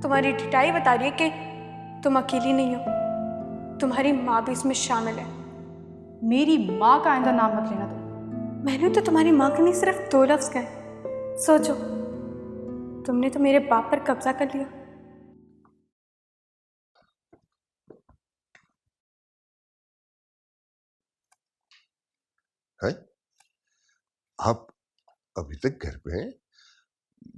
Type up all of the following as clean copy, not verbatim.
तुम्हारी ढिठाई बता रही है कि तुम अकेली नहीं हो, तुम्हारी माँ भी इसमें शामिल है। मेरी माँ का आइंदा नाम मत लेना तुम। मैंने तो तुम्हारी माँ के नहीं सिर्फ 2 लफ्ज कहे। सोचो, तुमने तो मेरे बाप पर कब्जा कर लिया। है? आप अभी तक घर पे हैं?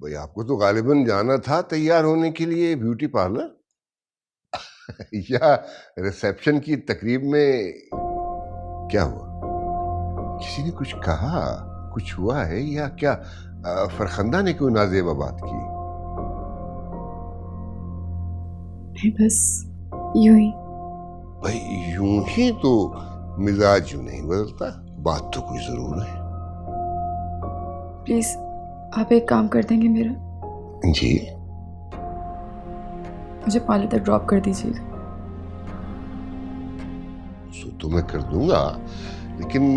भाई आपको तो गालिबन जाना था तैयार होने के लिए ब्यूटी पार्लर या रिसेप्शन की तकरीब में। क्या हुआ? किसी ने कुछ कहा? कुछ हुआ है या क्या? फरखंदा ने कोई नाजेबा बात की? नहीं, बस यूं ही। भाई यूं ही तो मिजाज यूं नहीं बदलता, बात तो कोई जरूर है। प्लीज आप एक काम कर देंगे मेरा? जी? मुझे पार्लर तक ड्रॉप कर दीजिएगा। सो तो मैं कर दूंगा, लेकिन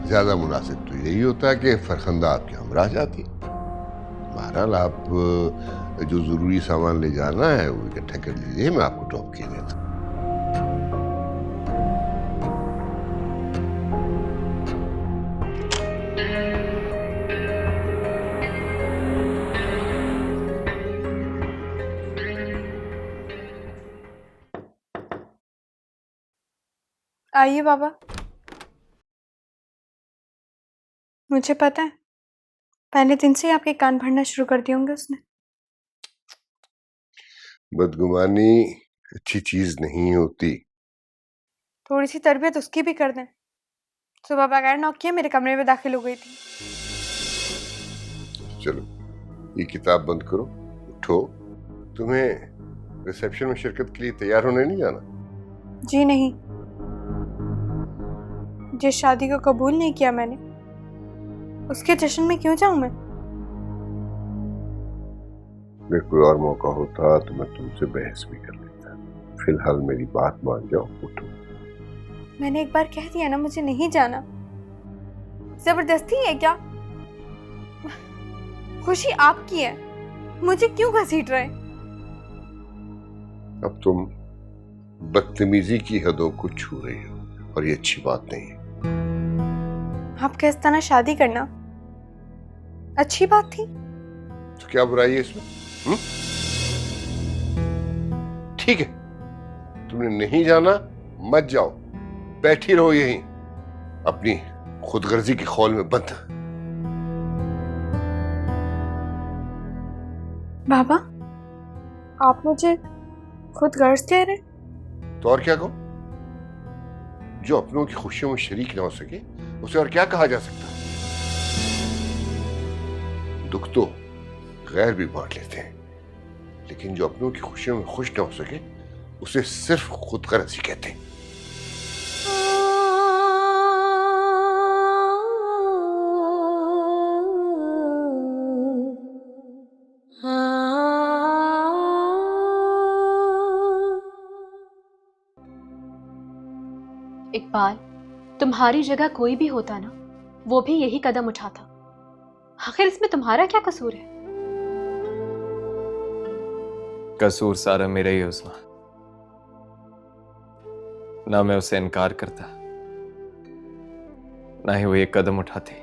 ज्यादा मुनासिब तो यही होता है कि फरखंदा आपके हमरा जाती। बहरहाल आप जो जरूरी सामान ले जाना है वो इकट्ठा कर लीजिए, मैं आपको ड्रॉप किया देता। आइए बाबा। मुझे पता है, पहले दिन से ही आपके कान भरना शुरू कर दिए होंगे उसने। बदगुमानी अच्छी चीज नहीं होती। थोड़ी सी तरबियत उसकी भी कर दें। सुबह बगैर नॉक किए मेरे कमरे में दाखिल हो गई थी। चलो ये किताब बंद करो, उठो। तुम्हें रिसेप्शन में शिरकत के लिए तैयार होने नहीं जाना? जी नहीं, जिस शादी को कबूल नहीं किया मैंने, उसके जश्न में क्यों जाऊं मैं? अगर कोई और मौका होता तो मैं तुमसे बहस भी कर लेता। फिलहाल मेरी बात मान जाओ, उठो। मैंने एक बार कह दिया ना, मुझे नहीं जाना। जबरदस्ती है क्या? खुशी आपकी है, मुझे क्यों घसीट रहे? अब तुम बदतमीजी की हदों को छू रही हो और ये अच्छी बात नहीं है। आपके इस तरह शादी करना अच्छी बात थी? तो क्या बुराई है इसमें? ठीक है, तुमने नहीं जाना, मत जाओ, बैठी रहो यहीं अपनी खुदगर्जी की खौल में बंद। बाबा, आप मुझे खुद गर्ज कह रहे? तो और क्या कहूं? जो अपनों की खुशियों में शरीक ना हो सके उसे और क्या कहा जा सकता? दुख तो गैर भी बांट लेते हैं, लेकिन जो अपनों की खुशियों में खुश ना हो सके उसे सिर्फ खुदगर्जी कहते हैं। इकबाल, तुम्हारी जगह कोई भी होता ना, वो भी यही कदम उठाता। आखिर इसमें तुम्हारा क्या कसूर है? कसूर सारा मेरा ही है उस्मा। ना मैं उसे इनकार करता, ना ही वो ये कदम उठाती।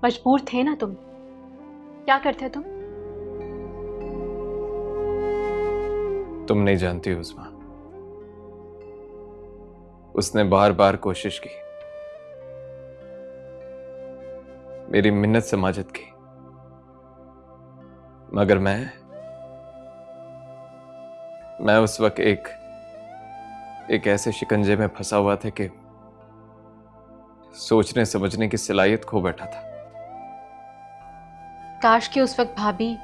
मजबूर थे ना तुम। क्या करते तुम? तुम नहीं जानती हो उस्मा, उसने बार बार कोशिश की, मेरी मिन्नत समाजत की, मगर मैं उस वक्त एक ऐसे शिकंजे में फंसा हुआ था कि सोचने समझने की सलाहियत खो बैठा था। काश कि उस वक्त भाभी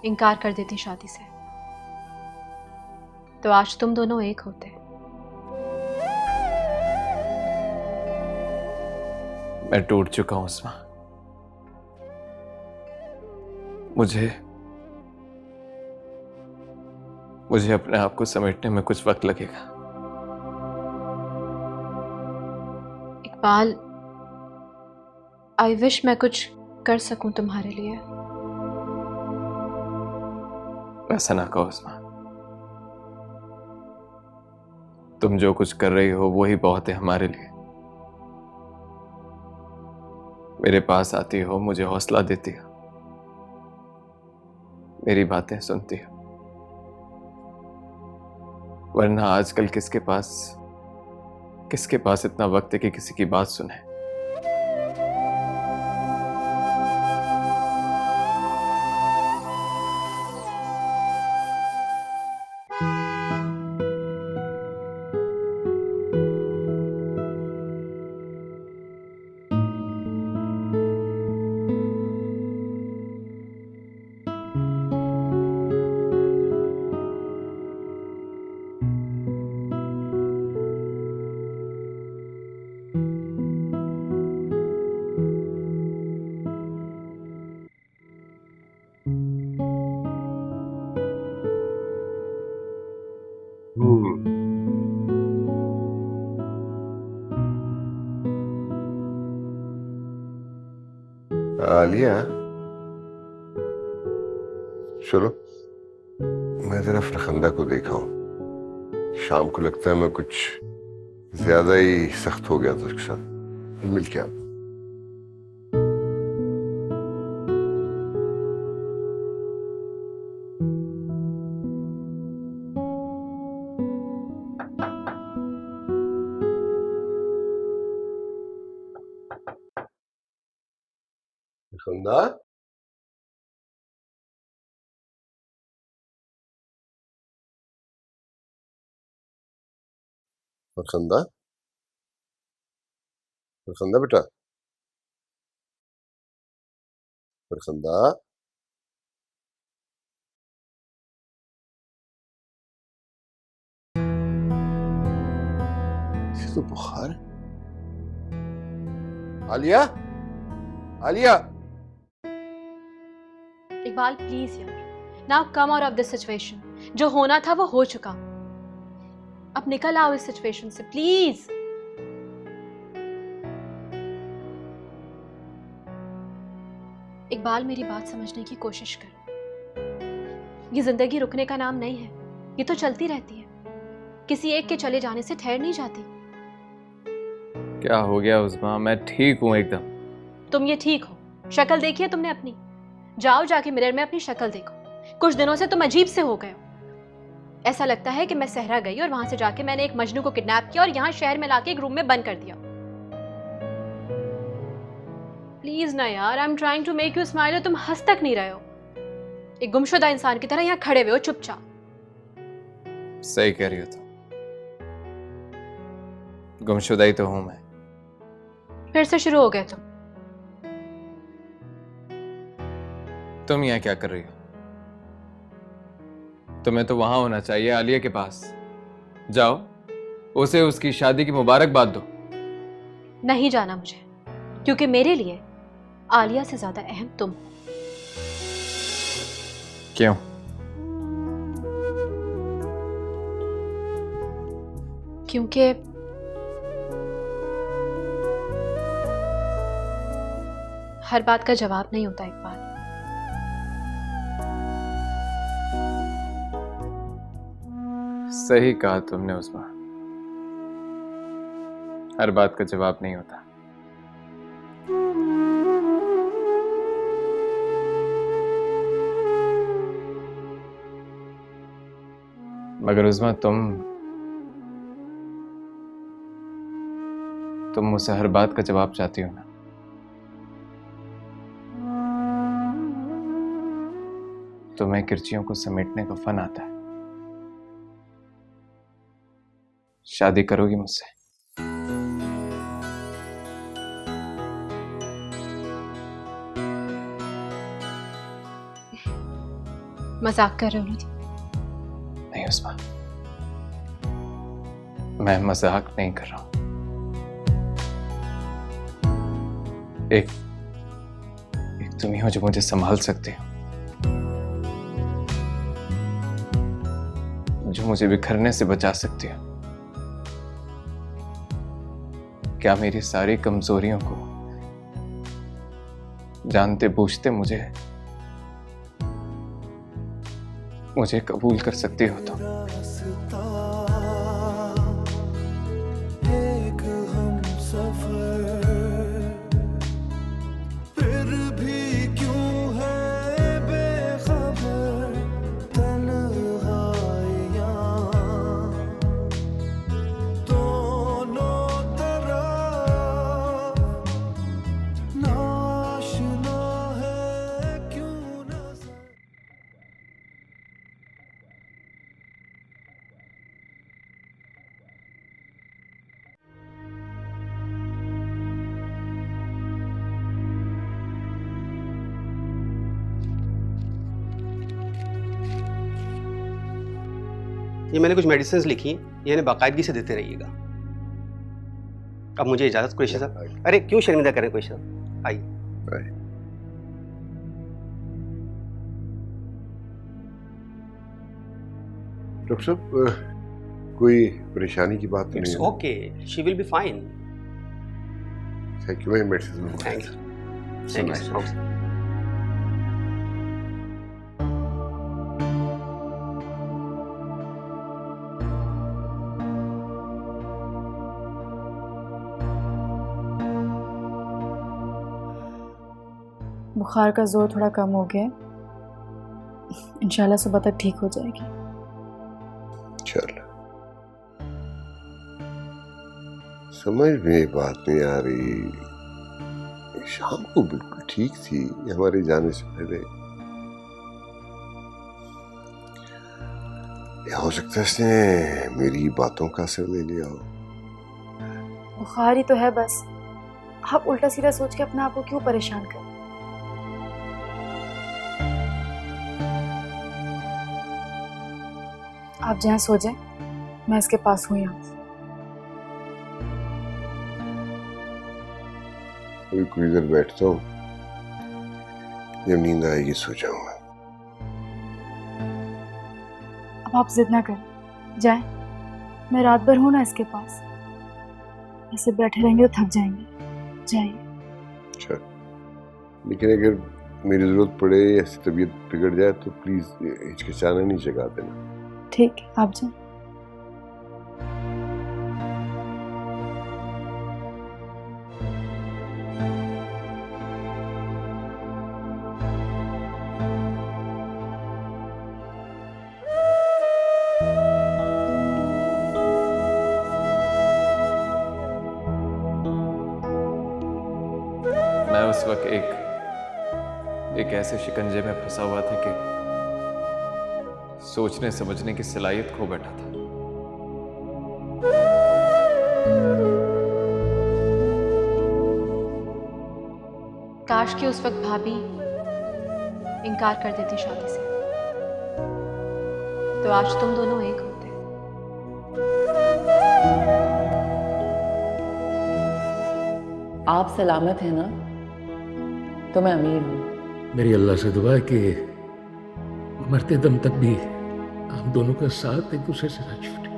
इनकार कर देती शादी से, तो आज तुम दोनों एक होते। मैं टूट चुका हूं उस्मा। मुझे अपने आप को समेटने में कुछ वक्त लगेगा। इकबाल, आई विश मैं कुछ कर सकूं तुम्हारे लिए। ऐसा ना कहो उस्मा, तुम जो कुछ कर रही हो वही बहुत है हमारे लिए। मेरे पास आती हो, मुझे हौसला देती हो, मेरी बातें सुनती हो, वरना आजकल किसके पास इतना वक्त है कि किसी की बात सुने। आलिया, चलो मैं जरा फरखंदा को देखा हूं। शाम को लगता है मैं कुछ ज्यादा ही सख्त हो गया था उसके साथ। मिल के आता। फरखंदा, फरखंदा, फरखंदा बेटा, फरखंदा। ये तो बुखार है। आलिया, आलिया। इकबाल प्लीज यार, now come out of this situation. जो होना था वो हो चुका, अब निकल आओ इस सिचुएशन से प्लीज। इकबाल मेरी बात समझने की कोशिश कर। ये जिंदगी रुकने का नाम नहीं है, ये तो चलती रहती है। किसी एक के चले जाने से ठहर नहीं जाती। क्या हो गया उस्मा? मैं ठीक हूं एकदम। तुम ये ठीक हो? शक्ल देखी है तुमने अपनी? जाओ जाके मिरर में अपनी शक्ल देखो। कुछ दिनों से तुम अजीब से हो गए हो। ऐसा लगता है कि मैं सहरा गई और वहां से जाके मैंने एक मजनू को किडनैप किया और यहाँ शहर में लाके एक रूम में बंद कर दिया। प्लीज ना यार, I am trying to make you smile और तुम हंस तक नहीं रहे हो। एक गुमशुदा इंसान की तरह यहाँ खड़े हुए हो चुपचाप। सही कह रही हो तुम, गुमशुदा ही तो हूं मैं। फिर से शुरू हो गए तुम यहाँ क्या कर रही हो? तुम्हें तो वहां होना चाहिए, आलिया के पास। जाओ, उसे उसकी शादी की मुबारकबाद दो। नहीं जाना मुझे, क्योंकि मेरे लिए आलिया से ज्यादा अहम तुम हो। क्यों? क्योंकि हर बात का जवाब नहीं होता इकबाल। सही कहा तुमने उस्मा, हर बात का जवाब नहीं होता। मगर उस्मा, तुम मुझसे हर बात का जवाब चाहती हो ना? तुम्हें किरचियों को समेटने का फन आता है। शादी करोगी मुझसे? मजाक कर रहे हो ना? नहीं उस्मा, मैं मजाक नहीं कर रहा हूं। एक तुम ही हो जो मुझे संभाल सकते हो, जो मुझे बिखरने से बचा सकती हो। क्या मेरी सारी कमजोरियों को जानते बूझते मुझे कबूल कर सकती हो तो। एक हम सफर फिर भी क्यों है बेखबर तन्हाइयां दोनों तरफ नाशना है क्यों नजर। ये मैंने कुछ मेडिसिन लिखी हैं, ये इन्हें बाकायदगी से देते रहिएगा। अब मुझे इजाजत कुरैशी साहब। अरे क्यों शर्मिंदा करें कुरैशी साहब, आइए। डॉक्टर साहब, कोई परेशानी की बात तो इट्स नहीं है? Okay, she will be fine. Thank you, मैं medicine thank you, thank you. बुखार का जोर थोड़ा कम हो गया है, इंशाल्लाह सुबह तक ठीक हो जाएगी। चल, समझ में बात नहीं आ रही, शाम को बिल्कुल ठीक थी हमारे जाने से पहले। या हो सकता है इसने मेरी बातों का असर ले लिया हो। बुखार ही तो है बस, आप उल्टा सीधा सोच के अपने आप को क्यों परेशान करें। आप जहाँ सो जाएं, मैं इसके पास हूँ यहाँ। अभी कुछ देर बैठता हूँ, जब नींद आएगी सो जाऊंगा। अब आप जिद ना करें, जाएं, मैं रात भर हूँ ना इसके पास। ऐसे बैठे रहेंगे तो थक जाएंगे, जाइए। अच्छा, लेकिन अगर मेरी जरूरत पड़े, ऐसी तबीयत बिगड़ जाए तो प्लीज हिचकिचाना नहीं जगा देना। ठीक है, आप जाएं। मैं उस वक्त एक ऐसे शिकंजे में फंसा हुआ था कि सोचने समझने की सलाहियत खो बैठा था। काश कि उस वक्त भाभी इनकार कर देती शादी से, तो आज तुम दोनों एक होते। आप सलामत हैं ना, तो मैं अमीर हूँ। मेरी अल्लाह से दुआ है कि मरते दम तक भी आप दोनों का साथ एक दूसरे से ना छूटे।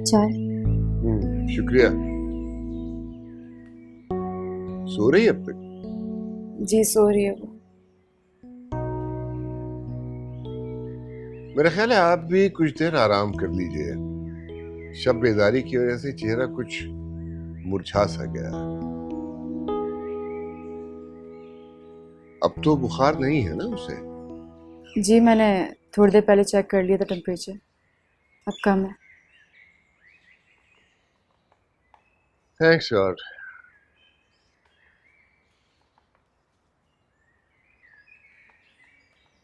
चाय? शुक्रिया। सो रही है अब तक? जी सो रही है वो। मेरा ख्याल है आप भी कुछ देर आराम कर लीजिए। शब बेदारी की वजह से चेहरा कुछ मुरझा सा गया है। अब तो बुखार नहीं है ना उसे? जी मैंने थोड़ी देर पहले चेक कर लिया था टेम्परेचर, अब कम है। Thanks God.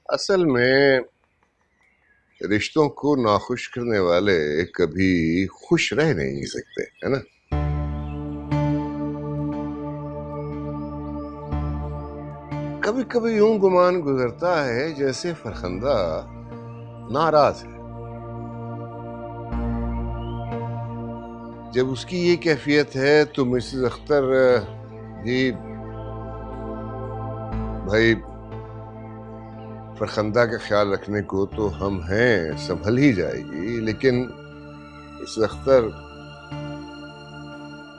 असल में रिश्तों को नाखुश करने वाले कभी खुश रह नहीं सकते, है ना? कभी कभी यूं गुमान गुजरता है जैसे फरखंदा नाराज है। जब उसकी ये कैफियत है तो मिसेस अख्तर जी भाई फरखंदा का ख्याल रखने को तो हम हैं, संभल ही जाएगी, लेकिन मिसेस अख्तर।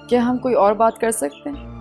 क्या हम कोई और बात कर सकते हैं?